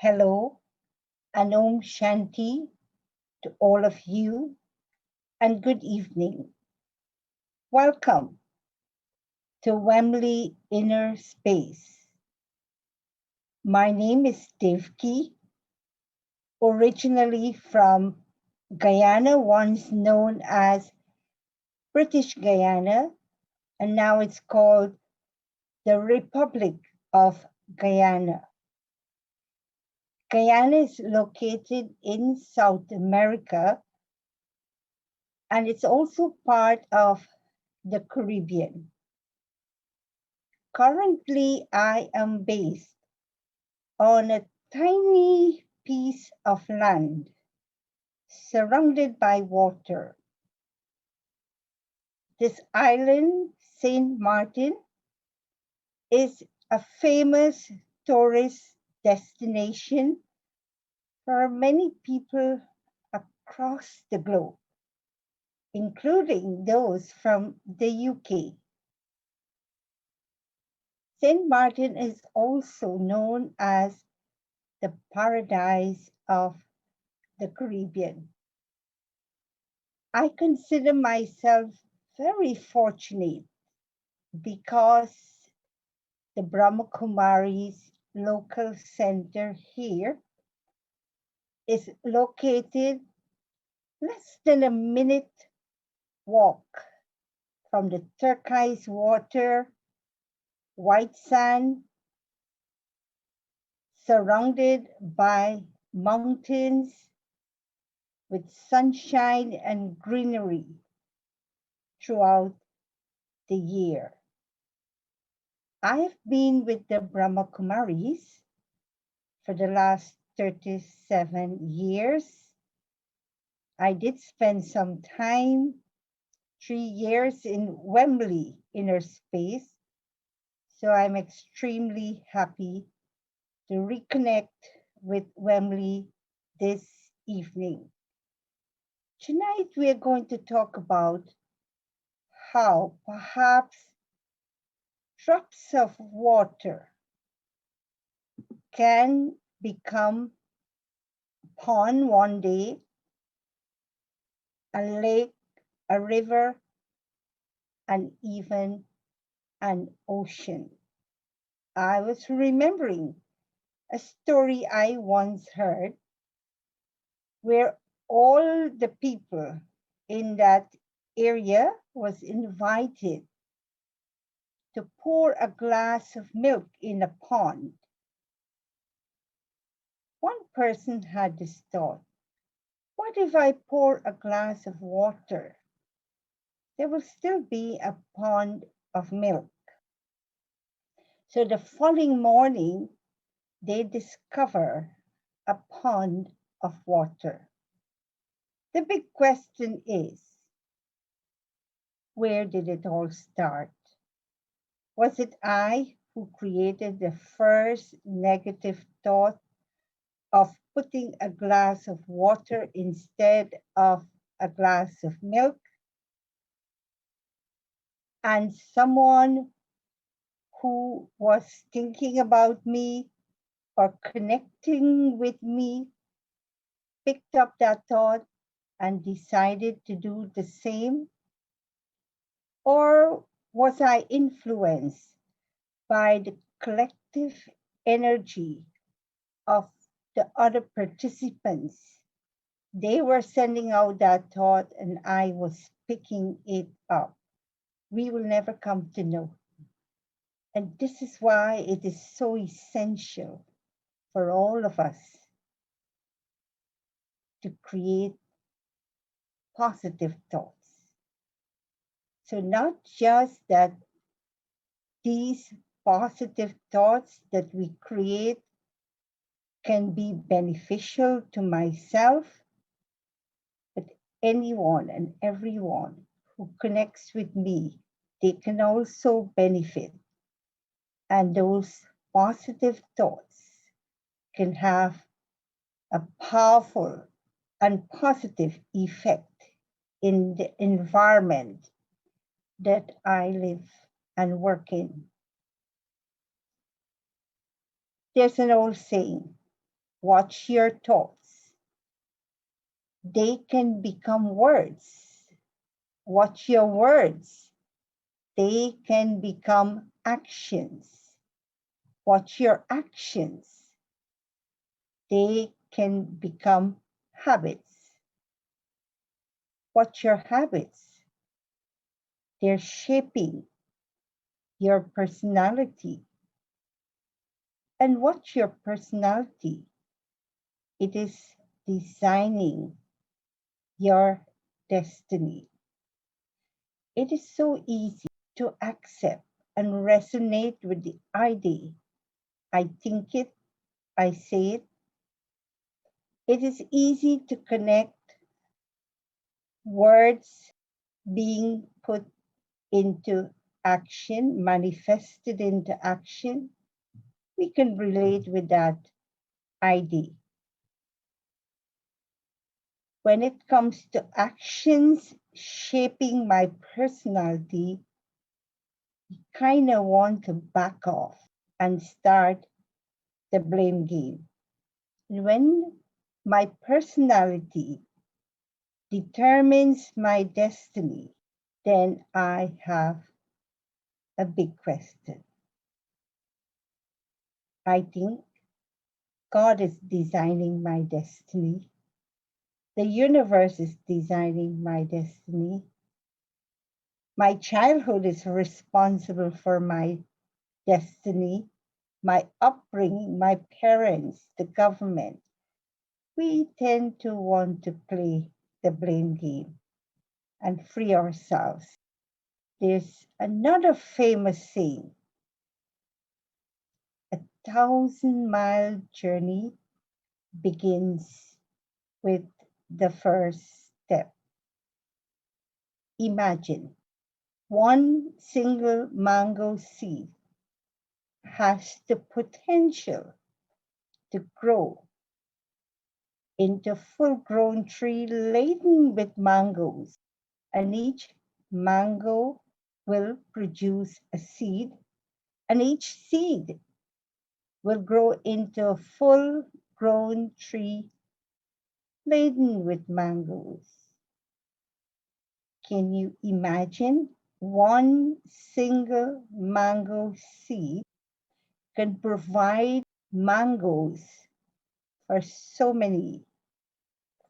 Hello and Om Shanti to all of you and good evening. Welcome to Wembley Inner Space. My name is Devki, originally from Guyana, once known as British Guyana, and now it's called the Republic of Guyana. Guyana is located in South America, and it's also part of the Caribbean. Currently, I am based on a tiny piece of land surrounded by water. This island, Saint Martin, is a famous tourist destination for many people across the globe, including those from the UK. Saint Martin is also known as the paradise of the Caribbean. I consider myself very fortunate because the Brahma Kumaris local center here is located less than a minute walk from the turquoise water, white sand, surrounded by mountains with sunshine and greenery throughout the year. I've been with the Brahma Kumaris for the last 37 years. I did spend some time, 3 years in Wembley Inner Space, so I'm extremely happy to reconnect with Wembley this evening. Tonight we are going to talk about how perhaps drops of water can become a pond one day, a lake, a river, and even an ocean. I was remembering a story I once heard where all the people in that area was invited to pour a glass of milk in a pond. One person had this thought, what if I pour a glass of water? There will still be a pond of milk. So the following morning, they discover a pond of water. The big question is, where did it all start? Was it I who created the first negative thought of putting a glass of water instead of a glass of milk? And someone who was thinking about me or connecting with me picked up that thought and decided to do the same? Or was I influenced by the collective energy of the other participants? They were sending out that thought and I was picking it up. We will never come to know. And this is why it is so essential for all of us to create positive thoughts. So, not just that these positive thoughts that we create can be beneficial to myself, but anyone and everyone who connects with me, they can also benefit. And those positive thoughts can have a powerful and positive effect in the environment that I live and work in. There's an old saying, Watch your thoughts. They can become words. Watch your words. They can become actions. Watch your actions. They can become habits. Watch your habits. They're shaping your personality. And what's your personality? It is designing your destiny. It is so easy to accept and resonate with the idea. I think it, I say it. It is easy to connect words being put into action, manifested into action. We can relate with that idea. When it comes to actions shaping my personality, kind of want to back off and start the blame game. When my personality determines my destiny, then I have a big question. I think God is designing my destiny. The universe is designing my destiny. My childhood is responsible for my destiny. My upbringing, my parents, the government. We tend to want to play the blame game and free ourselves. There's another famous saying: 1,000-mile journey begins with the first step. Imagine one single mango seed has the potential to grow into a full-grown tree laden with mangoes, and each mango will produce a seed, and each seed will grow into a full-grown tree laden with mangoes. Can you imagine? One single mango seed can provide mangoes for so many,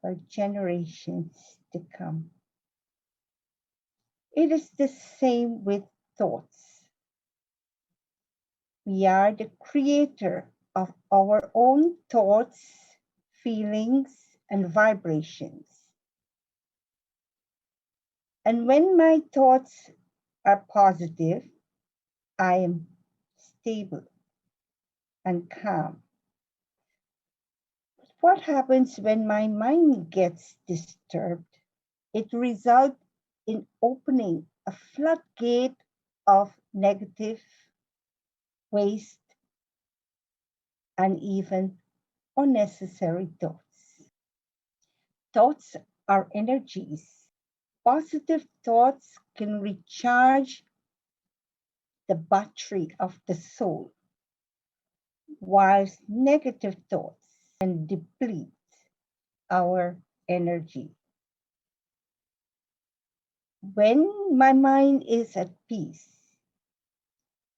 for generations to come. It is the same with thoughts. We are the creator of our own thoughts, feelings, and vibrations. And when my thoughts are positive, I am stable and calm. What happens when my mind gets disturbed? It results in opening a floodgate of negative, waste, and even unnecessary thoughts. Thoughts are energies. Positive thoughts can recharge the battery of the soul, whilst negative thoughts can deplete our energy. When my mind is at peace,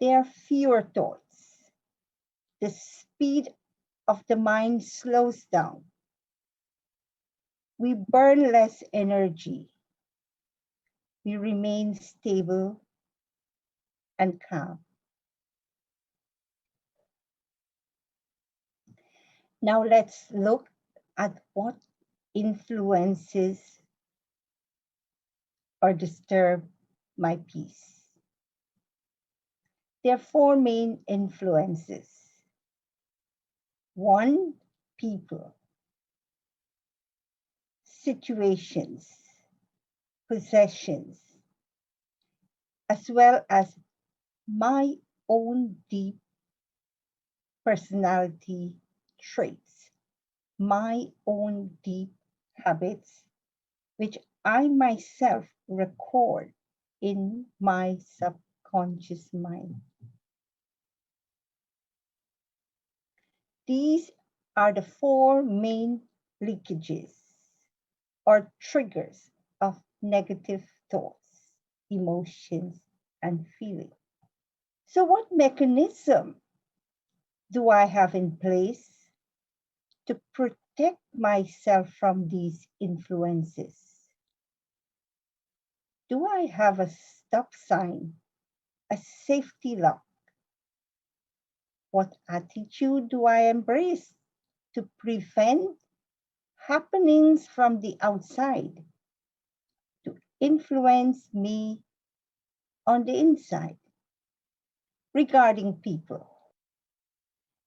there are fewer thoughts. The speed of the mind slows down. We burn less energy. We remain stable and calm. Now let's look at what influences or disturb my peace. There are four main influences. One, people, situations, possessions, as well as my own deep personality traits, my own deep habits, which I myself record in my subconscious mind. These are the four main leakages or triggers of negative thoughts, emotions, and feelings. So, what mechanism do I have in place to protect myself from these influences? Do I have a stop sign, a safety lock? What attitude do I embrace to prevent happenings from the outside to influence me on the inside? Regarding people,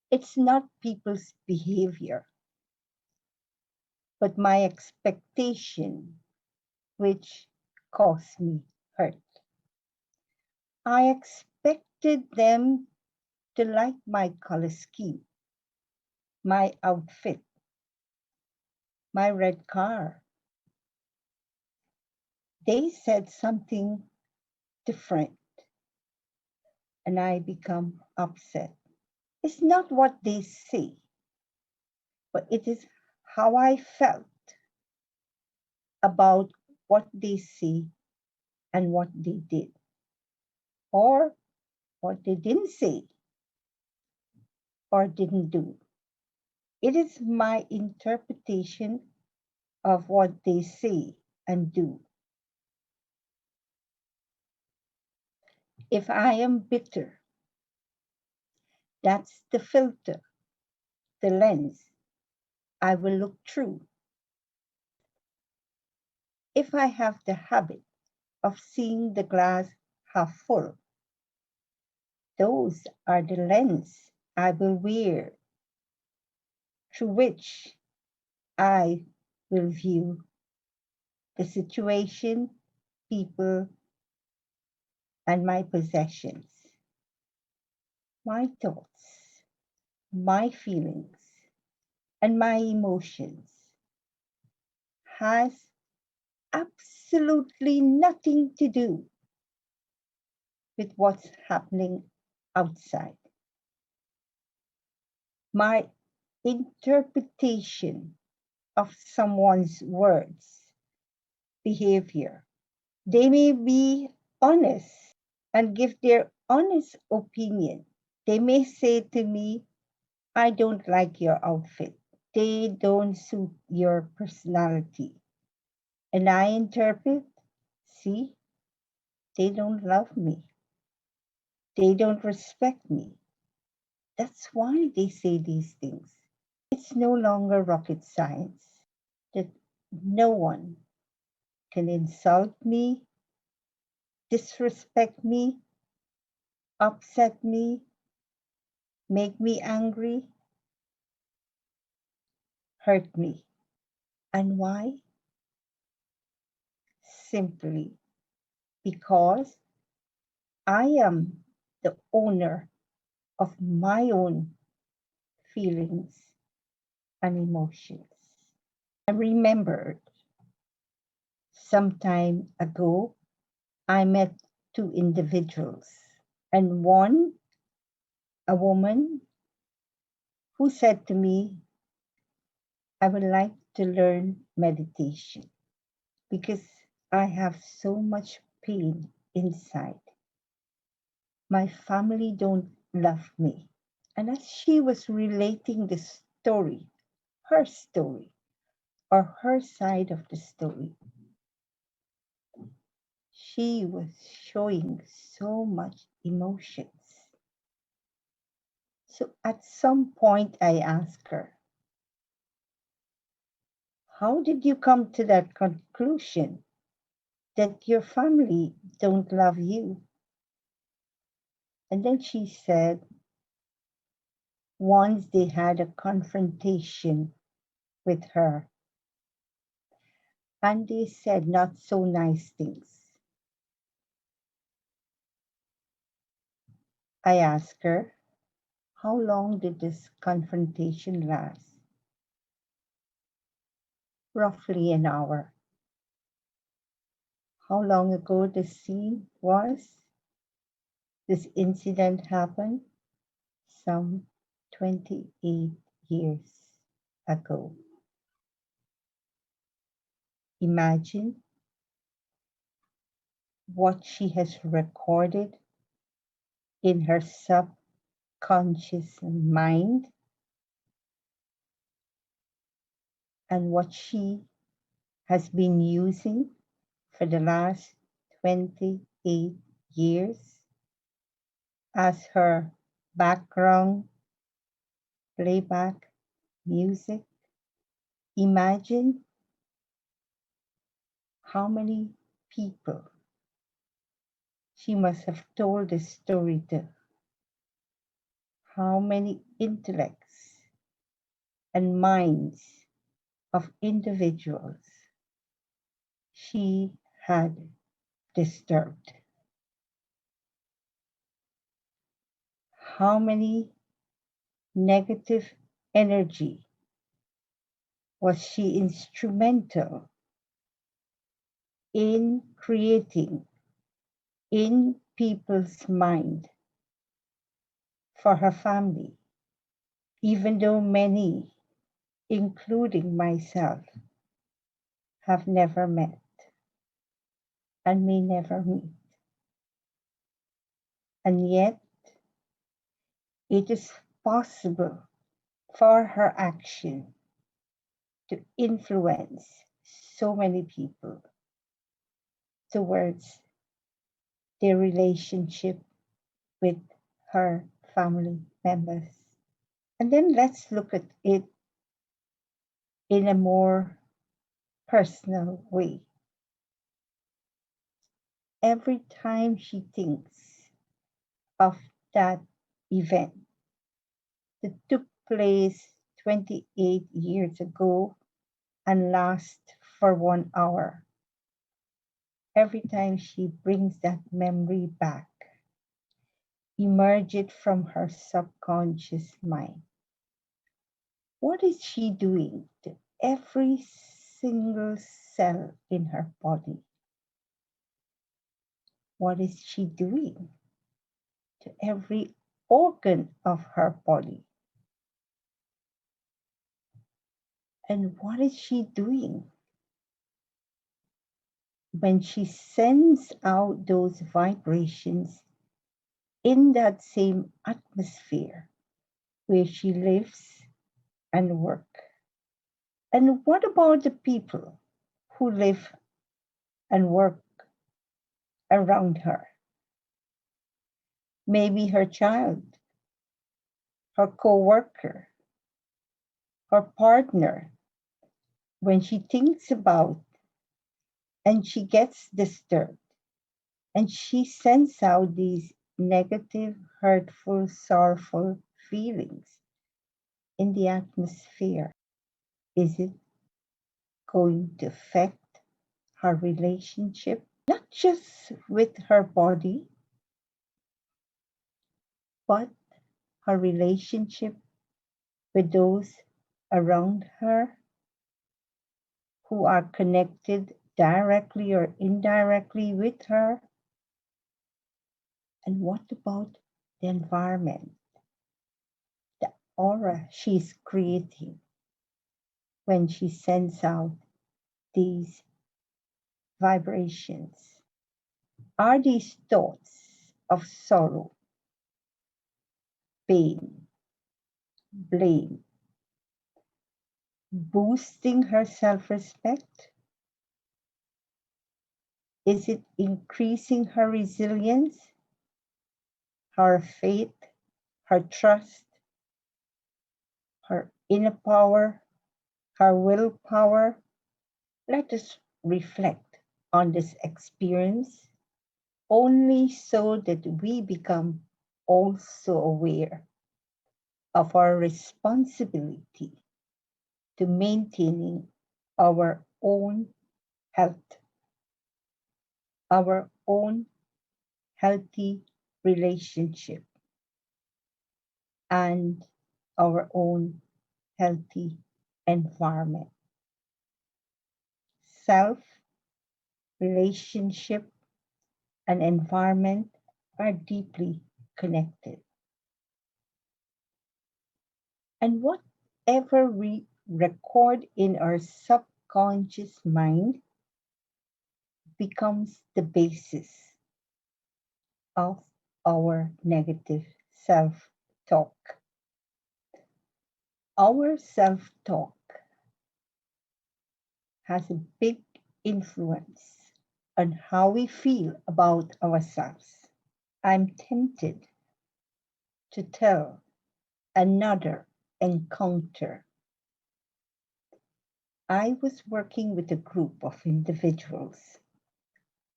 it's not people's behavior, but my expectation which caused me hurt. I expected them to like my color scheme, my outfit, my red car. They said something different and I become upset. It's not what they say, but it is how I felt about what they say and what they did, or what they didn't say or didn't do. It is my interpretation of what they say and do. If I am bitter, that's the filter, the lens I will look through. If I have the habit of seeing the glass half full, those are the lens I will wear through which I will view the situation, people, and my possessions, my thoughts, my feelings, and my emotions has absolutely nothing to do with what's happening outside. My interpretation of someone's words, behavior, they may be honest and give their honest opinion. They may say to me, I don't like your outfit. They don't suit your personality. And I interpret, see, they don't love me. They don't respect me. That's why they say these things. It's no longer rocket science that no one can insult me, disrespect me, upset me, make me angry, hurt me. And why? Simply because I am the owner of my own feelings and emotions. I remembered some time ago, I met two individuals, and one, a woman, who said to me, I would like to learn meditation because I have so much pain inside. My family don't love me. And as she was relating the story, or her side of the story, she was showing so much emotions. So at some point, I asked her, how did you come to that conclusion that your family don't love you? And then she said, once they had a confrontation with her, and they said not so nice things. I asked her, how long did this confrontation last? Roughly an hour. How long ago this scene was? This incident happened? Some 28 years ago. Imagine what she has recorded in her subconscious mind and what she has been using for the last 28 years as her background playback music. Imagine how many people she must have told this story to, how many intellects and minds of individuals she had disturbed. How many negative energy was she instrumental in creating in people's mind for her family, even though many, including myself, have never met and may never meet. And yet, it is possible for her action to influence so many people towards their relationship with her family members. And then let's look at it in a more personal way. Every time she thinks of that event that took place 28 years ago and last for 1 hour, every time she brings that memory back, emerge it from her subconscious mind. What is she doing to every single cell in her body? What is she doing to every organ of her body? And what is she doing when she sends out those vibrations in that same atmosphere where she lives and works? And what about the people who live and work around her? Maybe her child, her co-worker, her partner. When she thinks about and she gets disturbed and she sends out these negative, hurtful, sorrowful feelings in the atmosphere, is it going to affect her relationship, not just with her body, but her relationship with those around her who are connected directly or indirectly with her? And what about the environment, the aura she's creating when she sends out these vibrations? Are these thoughts of sorrow, pain, blame, boosting her self respect? Is it increasing her resilience, her faith, her trust, her inner power, her willpower? Let us reflect on this experience only so that we become also aware of our responsibility to maintaining our own health, our own healthy relationship, and our own healthy environment. Self, relationship, and environment are deeply connected. And whatever we record in our subconscious mind becomes the basis of our negative self talk. Our self talk has a big influence on how we feel about ourselves. I'm tempted to tell another encounter. I was working with a group of individuals,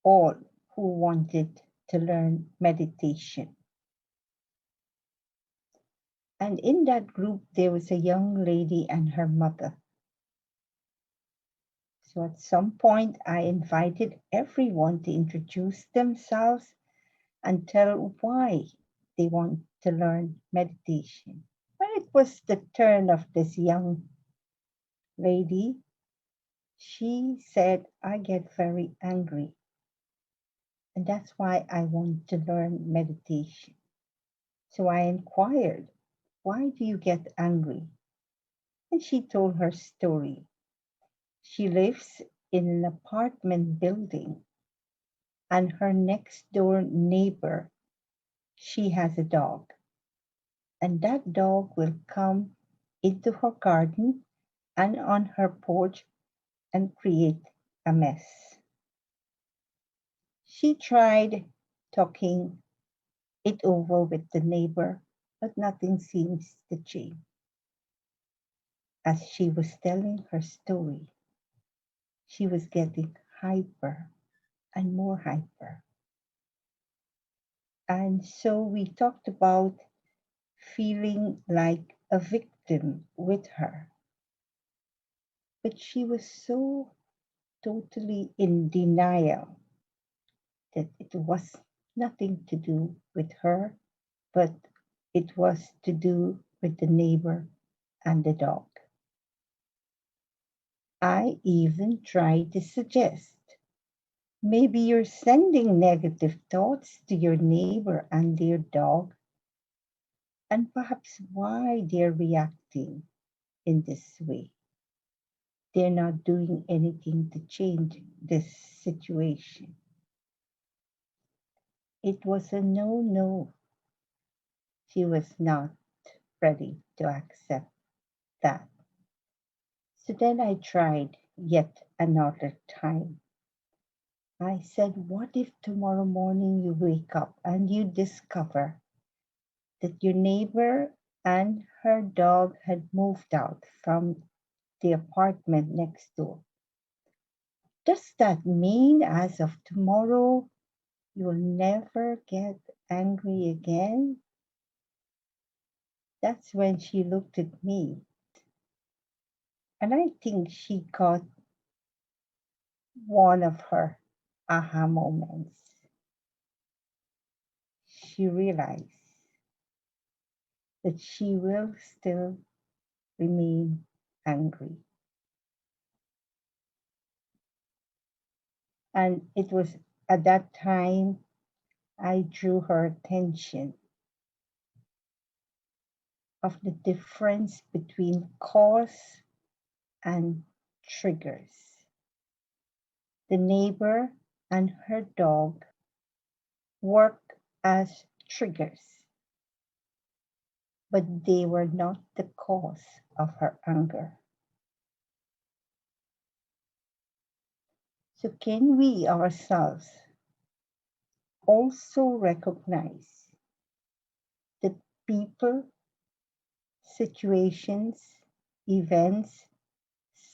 all who wanted to learn meditation. And in that group, there was a young lady and her mother. So at some point, I invited everyone to introduce themselves and tell why they want to learn meditation. When it was the turn of this young lady, she said, I get very angry, and that's why I want to learn meditation. So I inquired, why do you get angry? And she told her story. She lives in an apartment building, and her next door neighbor, she has a dog. And that dog will come into her garden and on her porch and create a mess. She tried talking it over with the neighbor, but nothing seems to change. As she was telling her story, she was getting hyper and more hyper. And so we talked about feeling like a victim with her. But she was so totally in denial that it was nothing to do with her, but it was to do with the neighbor and the dog. I even tried to suggest maybe you're sending negative thoughts to your neighbor and their dog, and perhaps why they're reacting in this way. They're not doing anything to change this situation. It was a no, no. She was not ready to accept that. So then I tried yet another time. I said, what if tomorrow morning you wake up and you discover that your neighbor and her dog had moved out from the apartment next door? Does that mean as of tomorrow you'll never get angry again? That's when she looked at me, and I think she got one of her aha moments. She realized that she will still remain angry. And it was at that time I drew her attention of the difference between cause and triggers. The neighbor and her dog work as triggers, but they were not the cause of her anger. So, can we ourselves also recognize that people, situations, events,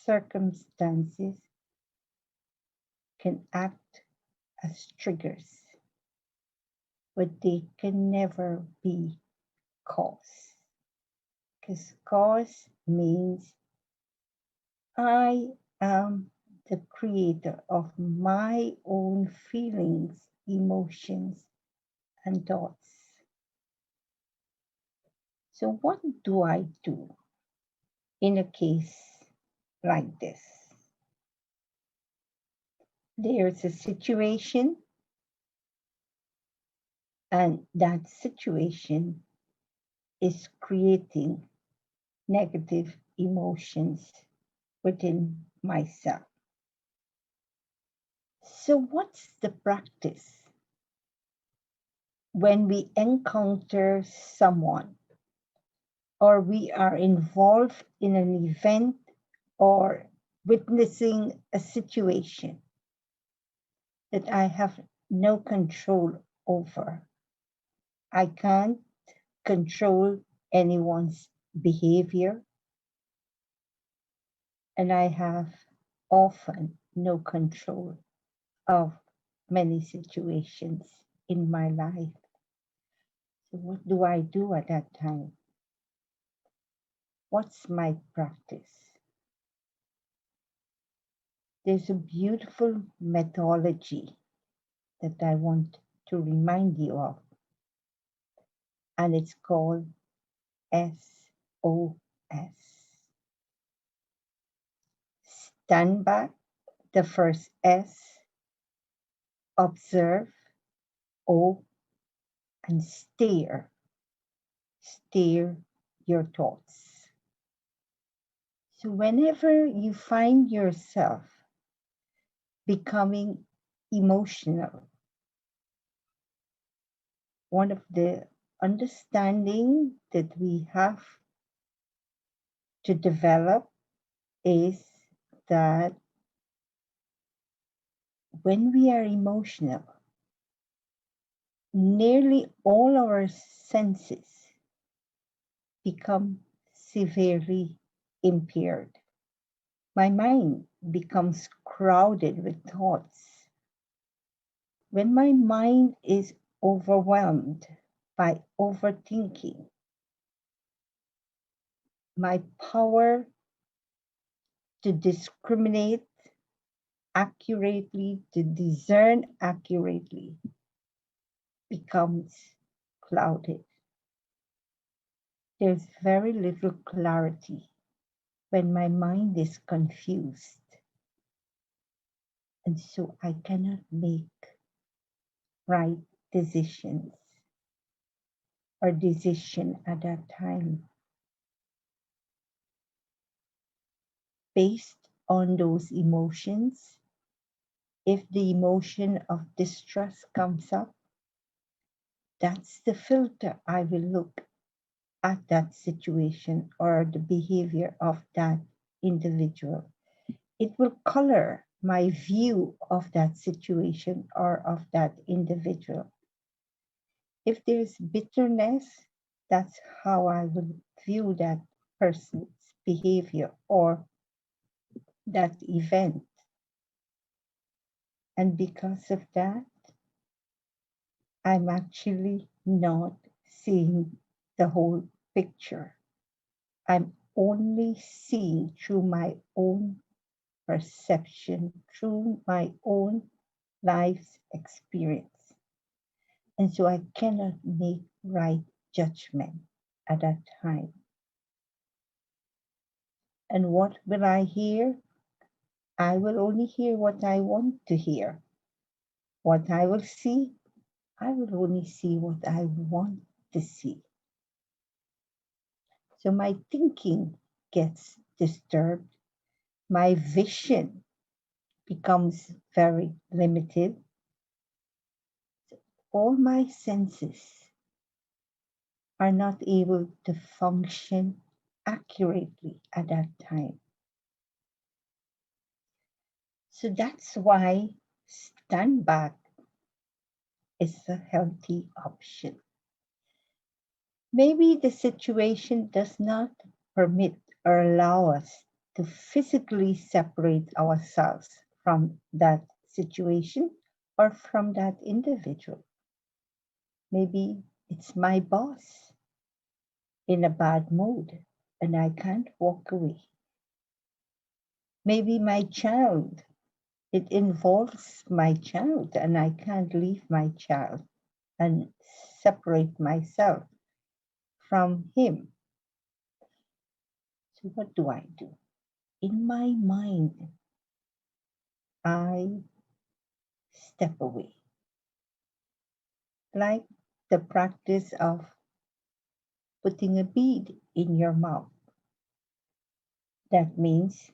circumstances can act as triggers, but they can never be cause? Because cause means I am the creator of my own feelings, emotions, and thoughts. So, what do I do in a case like this? There's a situation, and that situation is creating negative emotions within myself. So, what's the practice when we encounter someone or we are involved in an event or witnessing a situation that I have no control over? I can't control anyone's behavior, and I have often no control of many situations in my life. So, what do I do at that time? What's my practice? There's a beautiful methodology that I want to remind you of, and it's called SOS. Stand back, the first S, observe, O, and steer. Steer your thoughts. So, whenever you find yourself becoming emotional, one of the understanding that we have to develop is that when we are emotional, nearly all our senses become severely impaired. My mind becomes crowded with thoughts. When my mind is overwhelmed by overthinking, my power to discriminate accurately, to discern accurately, becomes clouded. There's very little clarity when my mind is confused. And so I cannot make right decisions or decision at that time based on those emotions. If the emotion of distrust comes up, that's the filter I will look at that situation or the behavior of that individual. It will color my view of that situation or of that individual. If there's bitterness, that's how I will view that person's behavior or that event. And because of that, I'm actually not seeing the whole picture. I'm only seeing through my own perception, through my own life's experience. And so I cannot make right judgment at that time. And what will I hear? I will only hear what I want to hear. What I will see, I will only see what I want to see. So my thinking gets disturbed. My vision becomes very limited. All my senses are not able to function accurately at that time. So that's why stand back is a healthy option. Maybe the situation does not permit or allow us to physically separate ourselves from that situation or from that individual. Maybe it's my boss in a bad mood and I can't walk away. Maybe my child, it involves my child and I can't leave my child and separate myself from him. So, what do I do? In my mind, I step away. Like the practice of putting a bead in your mouth. That means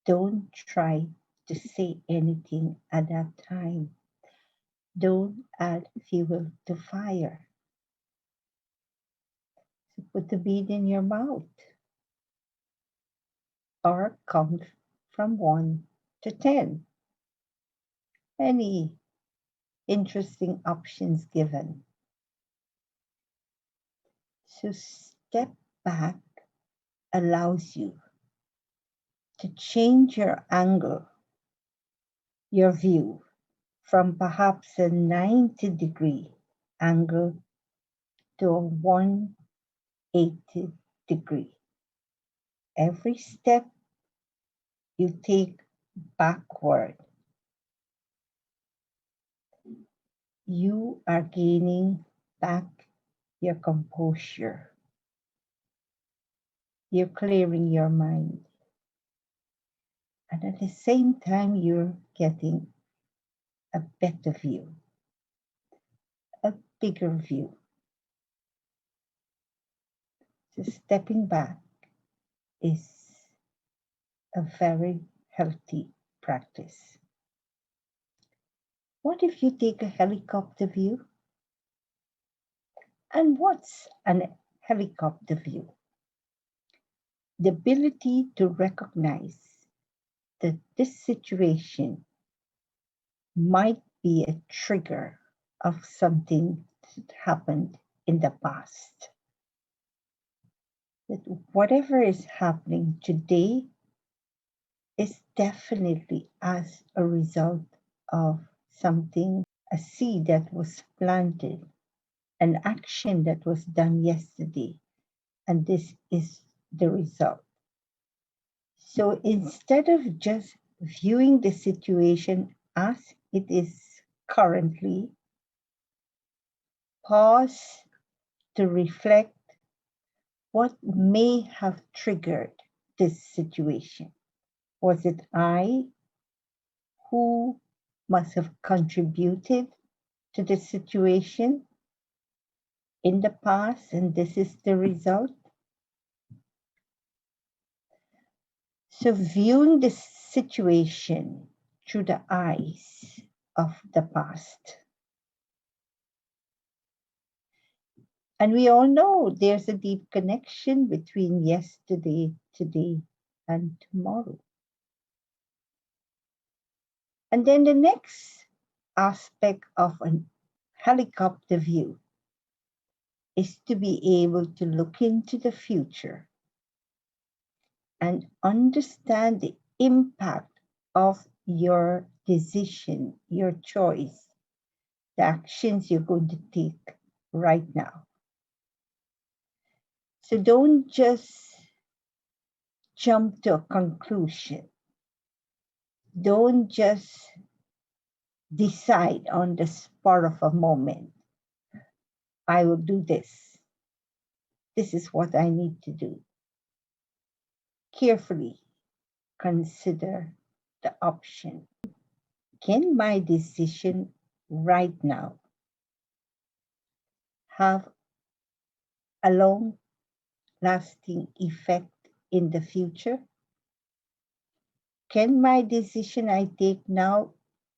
don't try to say anything at that time. Don't add fuel to fire. So put the bead in your mouth or count from 1 to 10. Any interesting options given. So step back allows you to change your angle, your view from perhaps a 90-degree angle to a 180-degree. Every step you take backward, you are gaining back your composure. You're clearing your mind. And at the same time, you're getting a better view, a bigger view. So stepping back is a very healthy practice. What if you take a helicopter view? And what's a helicopter view? The ability to recognize that this situation might be a trigger of something that happened in the past. That whatever is happening today is definitely as a result of something, a seed that was planted, an action that was done yesterday, and this is the result. So instead of just viewing the situation as it is currently, pause to reflect what may have triggered this situation. Was it I who must have contributed to the situation in the past, and this is the result? So viewing the situation through the eyes of the past. And we all know there's a deep connection between yesterday, today, and tomorrow. And then the next aspect of a helicopter view is to be able to look into the future and understand the impact of your decision, your choice, the actions you're going to take right now. So don't just jump to a conclusion. Don't just decide on the spur of a moment. I will do this. This is what I need to do. Carefully consider the option. Can my decision right now have a long-lasting effect in the future? Can my decision I take now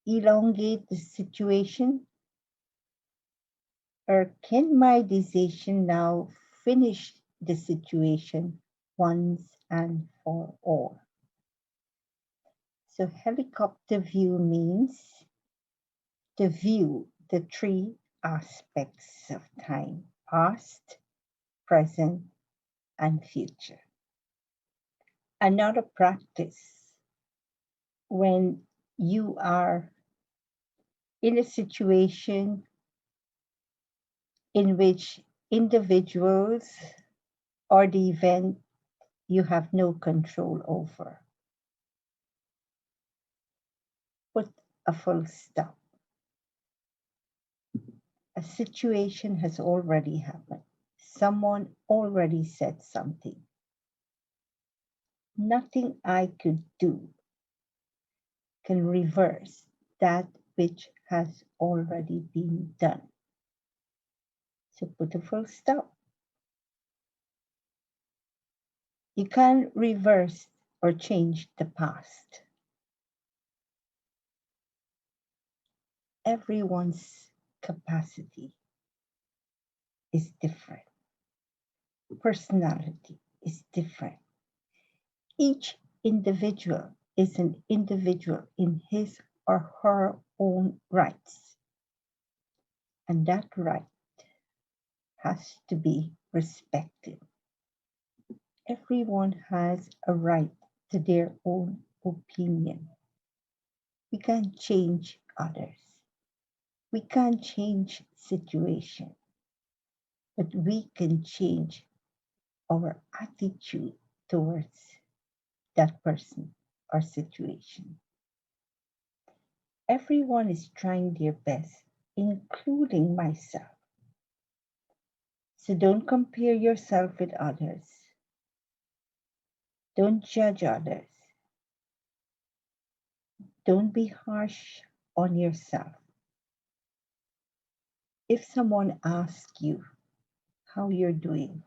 elongate the situation? Or can my decision now finish the situation once and for all? So helicopter view means to view the three aspects of time: past, present, and future. Another practice when you are in a situation in which individuals or the event you have no control over. Put a full stop. A situation has already happened. Someone already said something. Nothing I could do can reverse that which has already been done. So put a full stop. You can't reverse or change the past. Everyone's capacity is different. Personality is different. Each individual is an individual in his or her own rights. And that right has to be respected. Everyone has a right to their own opinion. We can't change others. We can't change situation, but we can change our attitude towards that person or situation. Everyone is trying their best, including myself. So don't compare yourself with others. Don't judge others. Don't be harsh on yourself. If someone asks you how you're doing,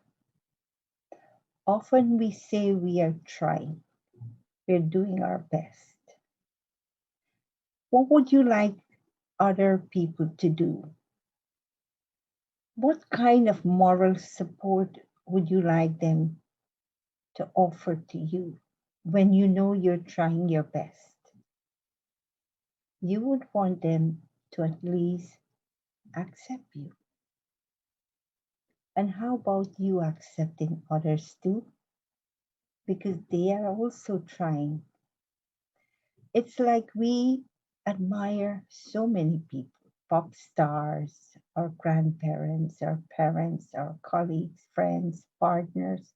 often we say we are trying, we're doing our best. What would you like other people to do? What kind of moral support would you like them to offer to you when you know you're trying your best? You would want them to at least accept you. And how about you accepting others too? Because they are also trying. It's like we admire so many people, pop stars, our grandparents, our parents, our colleagues, friends, partners.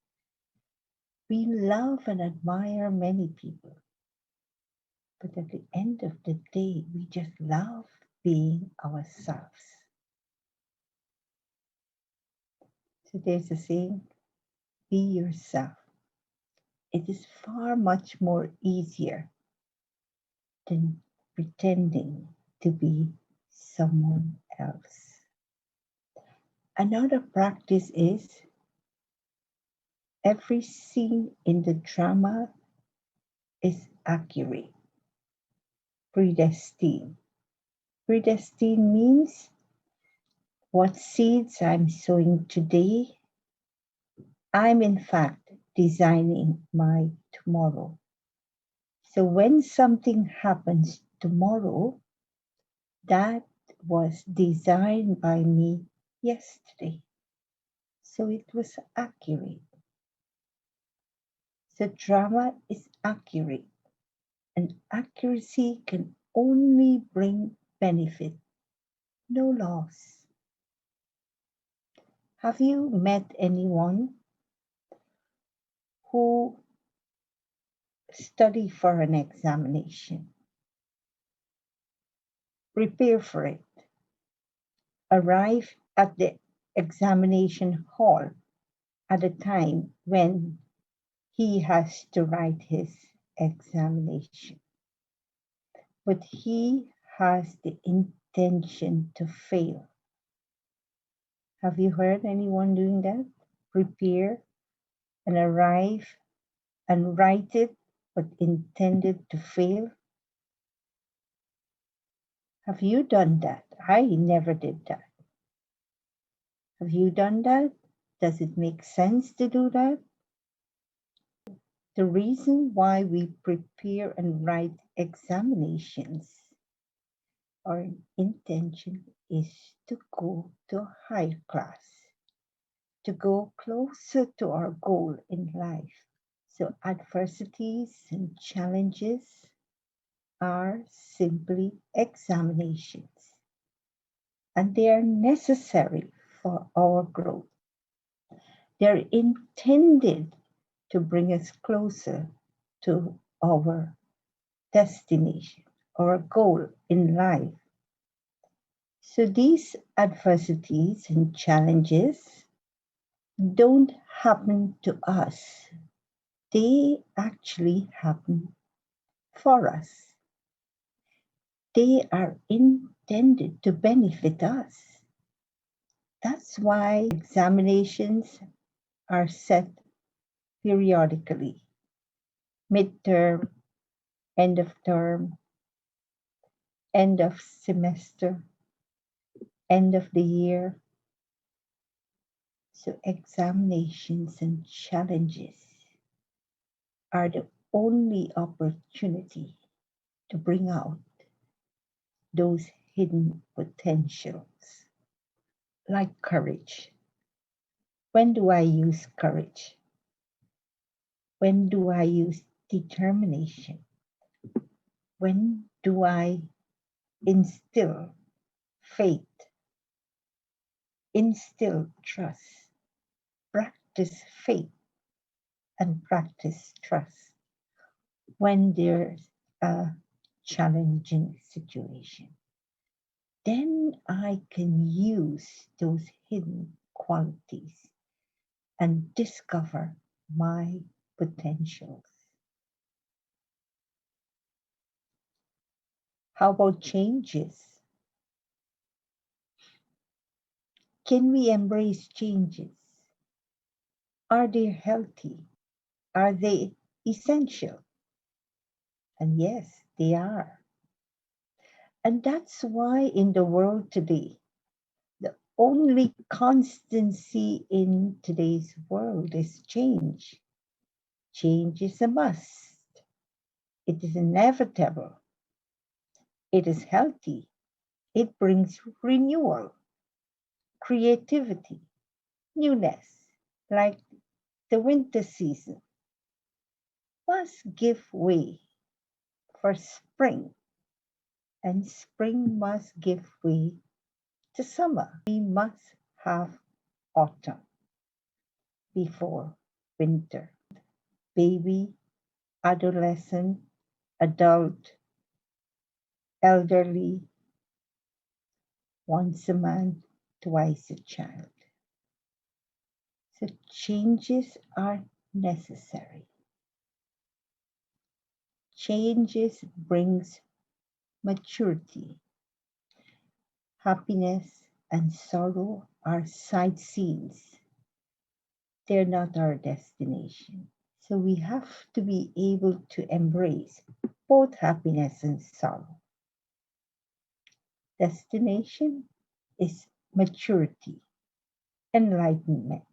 We love and admire many people. But at the end of the day, we just love being ourselves. So there's a saying, be yourself. It is far much more easier than pretending to be someone else. Another practice is every scene in the drama is accurate, predestined. Predestined means what seeds I'm sowing today, I'm in fact designing my tomorrow. So when something happens tomorrow, that was designed by me yesterday. So it was accurate. So drama is accurate, and accuracy can only bring benefit, no loss. Have you met anyone who study for an examination, prepare for it, arrive at the examination hall at a time when he has to write his examination, but he has the intention to fail? Have you heard anyone doing that? Prepare and arrive and write it, but intended to fail? Have you done that? I never did that. Have you done that? Does it make sense to do that? The reason why we prepare and write examinations, our intention is to go to a higher class, to go closer to our goal in life. So adversities and challenges are simply examinations, and they are necessary for our growth. They're intended to bring us closer to our destination, our goal in life. So these adversities and challenges don't happen to us. They actually happen for us. They are intended to benefit us. That's why examinations are set periodically, midterm, end of term, end of semester, end of the year. So examinations and challenges are the only opportunity to bring out those hidden potentials, like courage. When do I use courage? When do I use determination? When do I instill faith, instill trust, practice faith, and practice trust when there's a challenging situation? Then I can use those hidden qualities and discover my potentials. How about changes? Can we embrace changes? Are they healthy? Are they essential? And yes, they are. And that's why in the world today, the only constancy in today's world is change. Change is a must. It is inevitable. It is healthy. It brings renewal, creativity, newness, like the winter season must give way for spring, and spring must give way to summer. We must have autumn before winter. Baby, adolescent, adult, elderly, once a man, twice a child. So changes are necessary. Changes brings maturity. Happiness and sorrow are sightseeings. They're not our destination. So we have to be able to embrace both happiness and sorrow. Destination is maturity, enlightenment,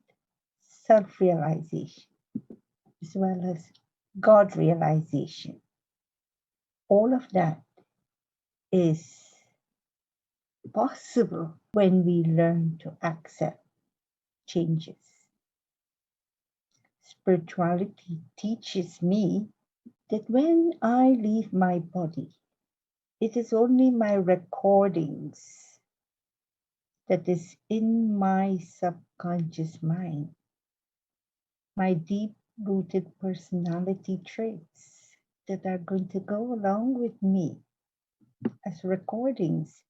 self realization, as well as God realization. All of that is possible when we learn to accept changes. Spirituality teaches me that when I leave my body, it is only my recordings that is in my subconscious mind, my deep rooted personality traits that are going to go along with me as recordings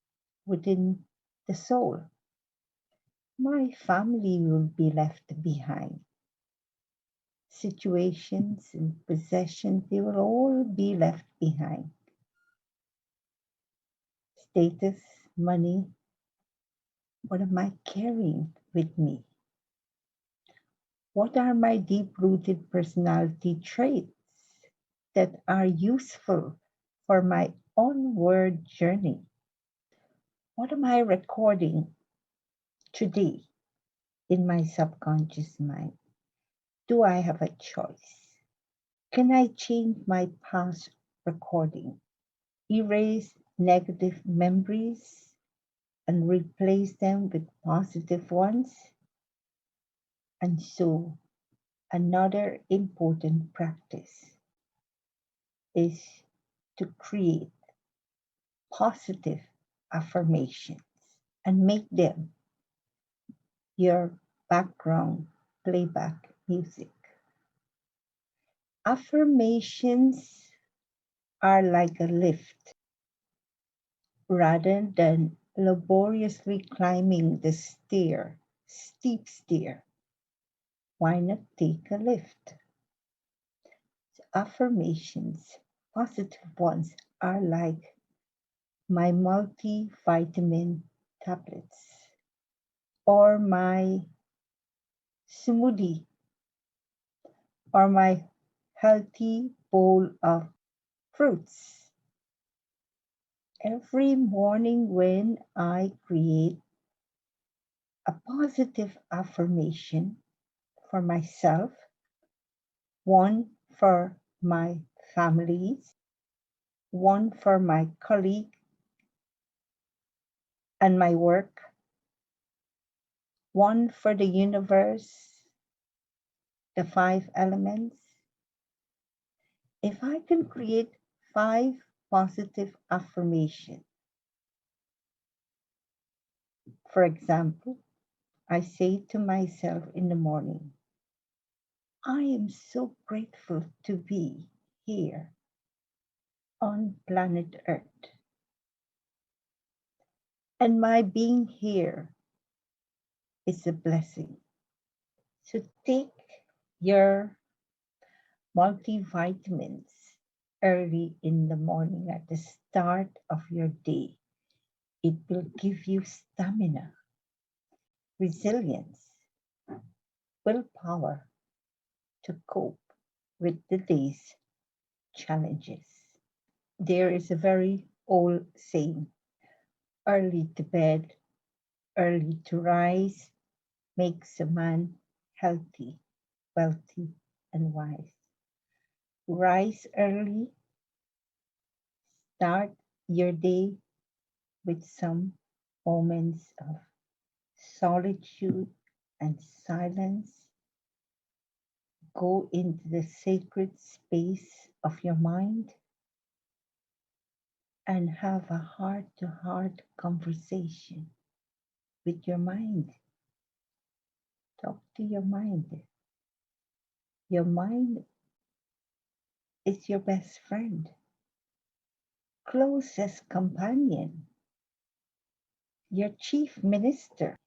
within the soul. My family will be left behind. Situations and possessions, they will all be left behind. Status, money, what am I carrying with me? What are my deep rooted personality traits that are useful for my onward journey? What am I recording today in my subconscious mind? Do I have a choice? Can I change my past recording, erase negative memories, and replace them with positive ones? And so, another important practice is to create positive affirmations and make them your background playback music. Affirmations are like a lift rather than laboriously climbing the steep stair. Why not take a lift? Affirmations, positive ones, are like my multivitamin tablets or my smoothie or my healthy bowl of fruits. Every morning when I create a positive affirmation for myself, one for my families, one for my colleague and my work, one for the universe, the five elements. If I can create five positive affirmations, for example, I say to myself in the morning, I am so grateful to be here on planet Earth. And my being here is a blessing. So take your multivitamins early in the morning at the start of your day. It will give you stamina, resilience, willpower to cope with the day's challenges. There is a very old saying, early to bed, early to rise makes a man healthy, wealthy, and wise. Rise early, start your day with some moments of solitude and silence. Go into the sacred space of your mind and have a heart to heart conversation with your mind. Talk to your mind. Your mind is your best friend, closest companion, your chief minister.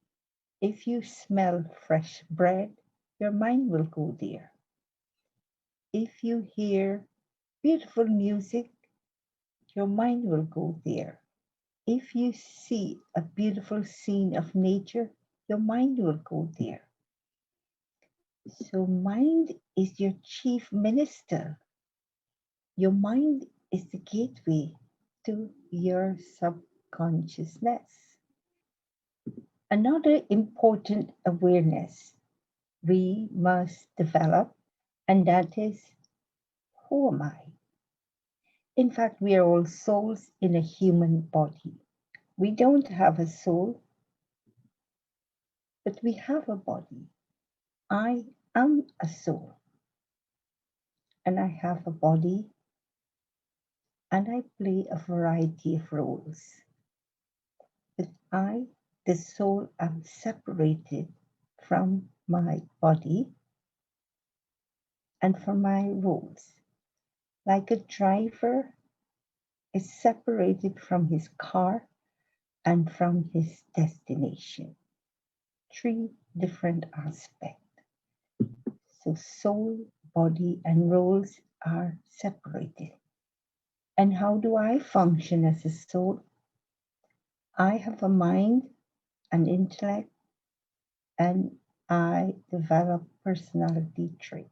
If you smell fresh bread, your mind will go there. If you hear beautiful music, your mind will go there. If you see a beautiful scene of nature, your mind will go there. So, mind is your chief minister. Your mind is the gateway to your subconsciousness. Another important awareness we must develop, and that is, who am I? In fact, we are all souls in a human body. We don't have a soul, but we have a body. I am a soul, and I have a body, and I play a variety of roles. But I, the soul, am separated from my body and from my roles. Like a driver is separated from his car and from his destination. Three different aspects. So soul, body, and roles are separated. And how do I function as a soul? I have a mind, an intellect, and I develop personality traits.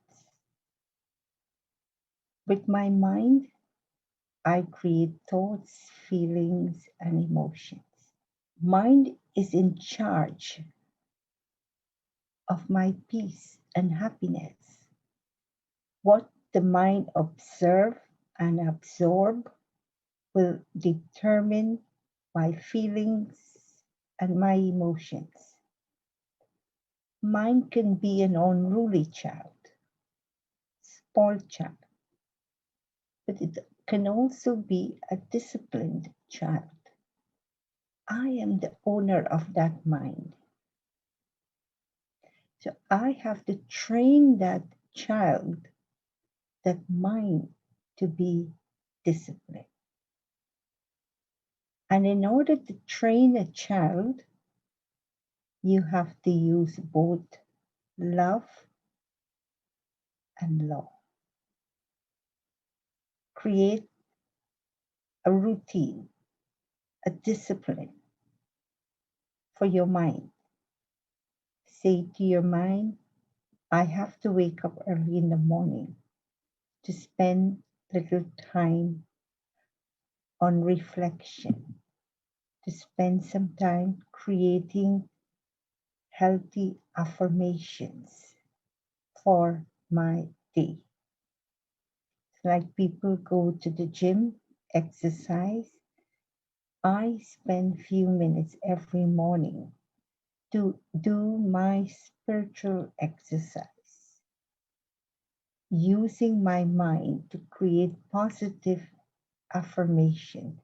With my mind, I create thoughts, feelings, and emotions. Mind is in charge of my peace and happiness. What the mind observe and absorb will determine my feelings and my emotions. Mind can be an unruly child, spoiled child, but it can also be a disciplined child. I am the owner of that mind. So I have to train that child, that mind, to be disciplined. And in order to train a child, you have to use both love and law. Create a routine, a discipline for your mind. Say to your mind, I have to wake up early in the morning to spend little time on reflection, to spend some time creating healthy affirmations for my day. Like people go to the gym, exercise. I spend few minutes every morning to do my spiritual exercise, using my mind to create positive affirmation.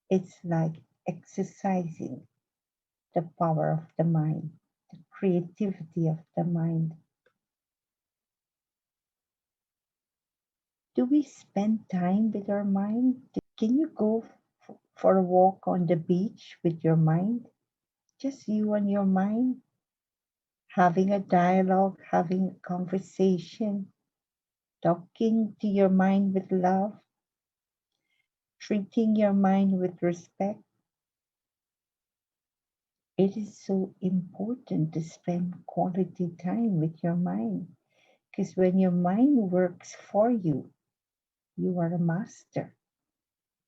It's like exercising the power of the mind, the creativity of the mind. Do we spend time with our mind? Can you go for a walk on the beach with your mind? Just you and your mind, having a dialogue, having a conversation, talking to your mind with love, treating your mind with respect. It is so important to spend quality time with your mind because when your mind works for you, you are a master.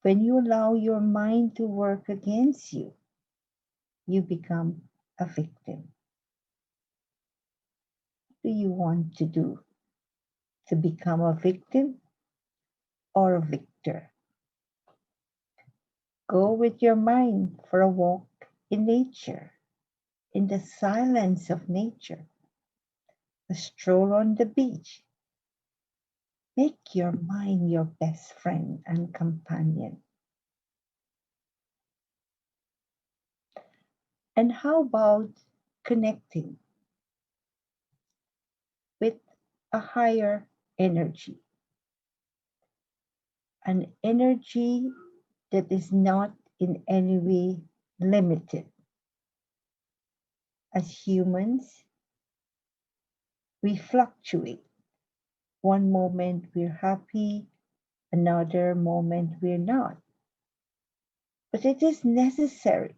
When you allow your mind to work against you, you become a victim. What do you want to do? To become a victim or a victor? Go with your mind for a walk in nature, in the silence of nature, a stroll on the beach. Make your mind your best friend and companion. And how about connecting with a higher energy? An energy that is not in any way limited. As humans, we fluctuate. One moment we're happy, another moment we're not. But it is necessary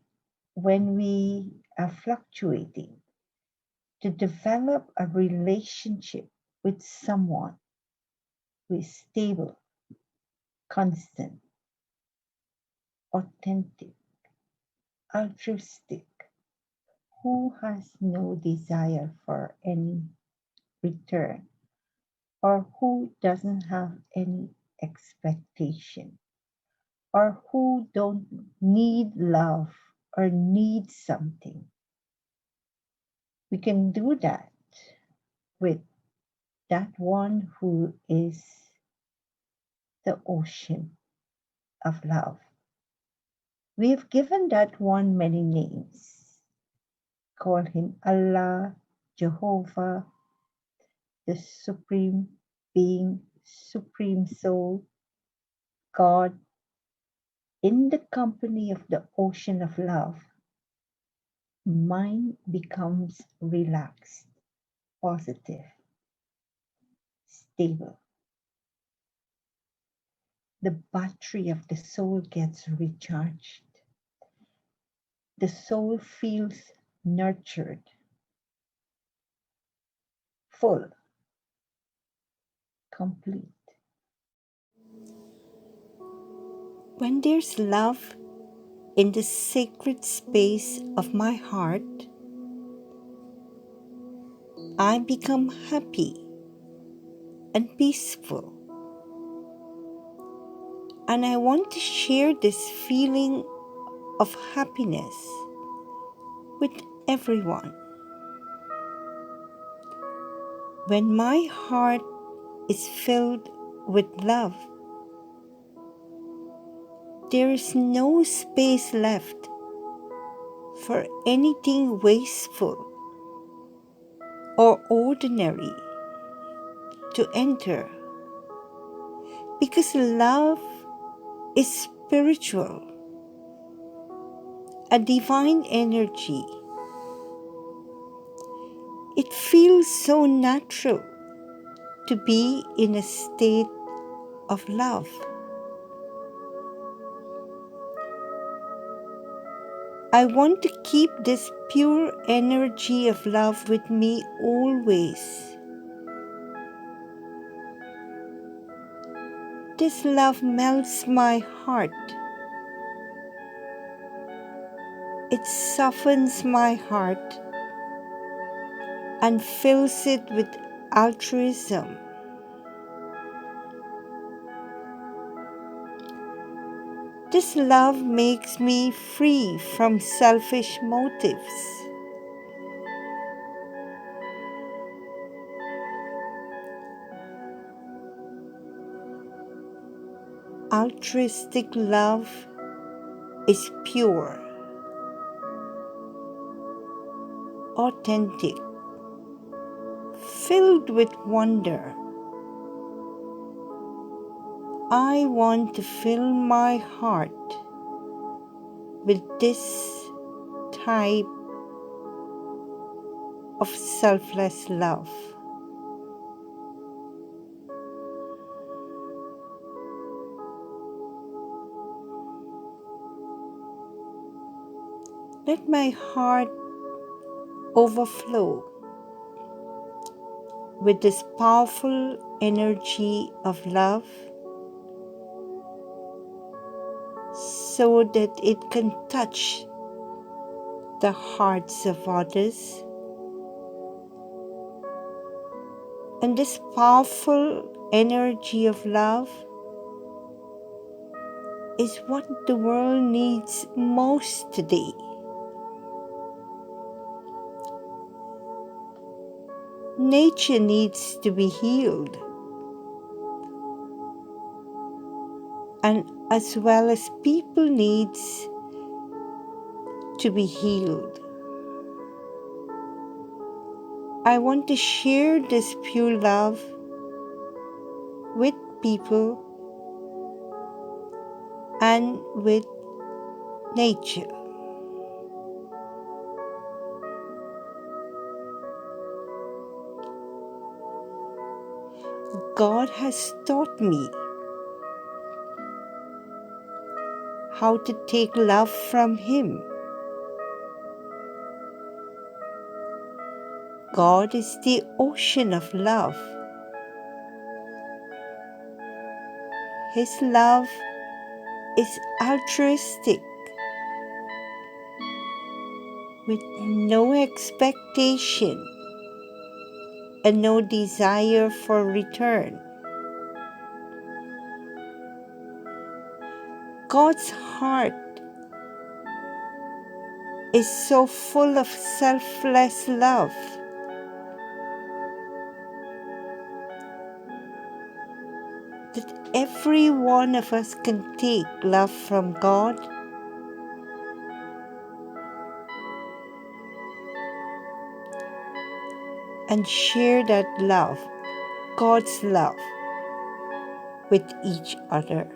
when we are fluctuating to develop a relationship with someone who is stable, constant, authentic, altruistic, who has no desire for any return or who doesn't have any expectation or who don't need love or need something. We can do that with that one who is the ocean of love. We've given that one many names. Call him Allah, Jehovah, the Supreme Being, Supreme Soul, God. In the company of the ocean of love, mind becomes relaxed, positive, stable. The battery of the soul gets recharged. The soul feels nurtured, full, complete. When there's love in the sacred space of my heart, I become happy and peaceful. And I want to share this feeling of happiness with everyone. When my heart is filled with love, there is no space left for anything wasteful or ordinary to enter because love is spiritual, a divine energy. It feels so natural to be in a state of love. I want to keep this pure energy of love with me always. This love melts my heart. It softens my heart and fills it with altruism. This love makes me free from selfish motives. Altruistic love is pure, authentic, filled with wonder. I want to fill my heart with this type of selfless love. Let my heart overflow with this powerful energy of love so that it can touch the hearts of others. And this powerful energy of love is what the world needs most today. Nature needs to be healed, and as well as people needs to be healed. I want to share this pure love with people and with nature. God has taught me how to take love from Him. God is the ocean of love. His love is altruistic, with no expectation and no desire for return. God's heart is so full of selfless love. That every one of us can take love from God and share that love, God's love, with each other.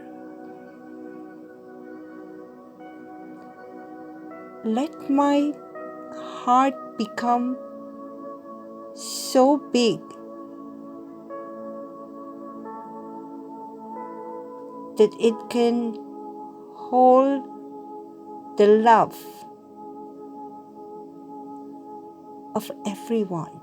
Let my heart become so big that it can hold the love of everyone.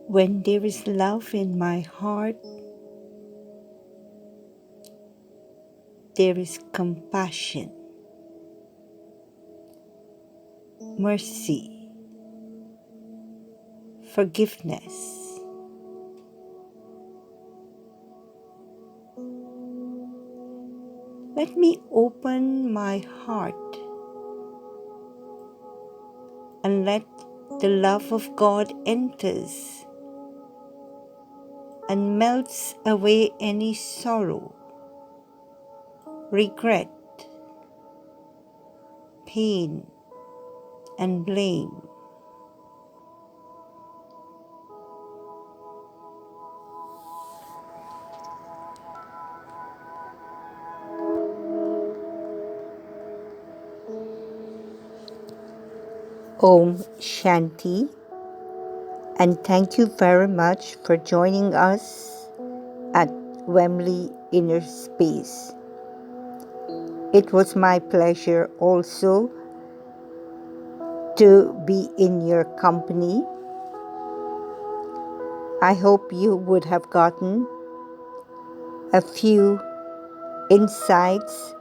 When there is love in my heart, there is compassion, mercy, forgiveness. Let me open my heart and let the love of God enters and melts away any sorrow, regret, pain, and blame. Om Shanti, and thank you very much for joining us at Wembley Inner Space. It was my pleasure also to be in your company. I hope you would have gotten a few insights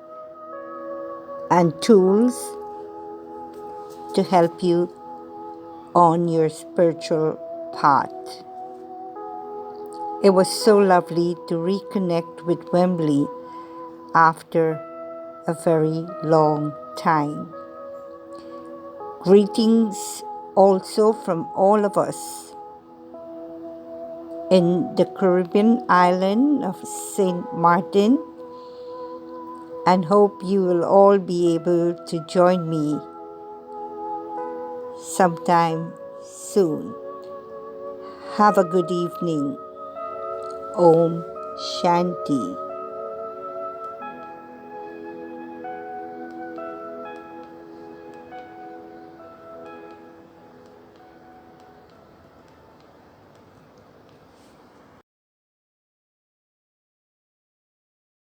and tools to help you on your spiritual path. It was so lovely to reconnect with Wembley after a very long time. Greetings also from all of us in the Caribbean island of St. Martin, and hope you will all be able to join me sometime soon. Have a good evening. Om Shanti.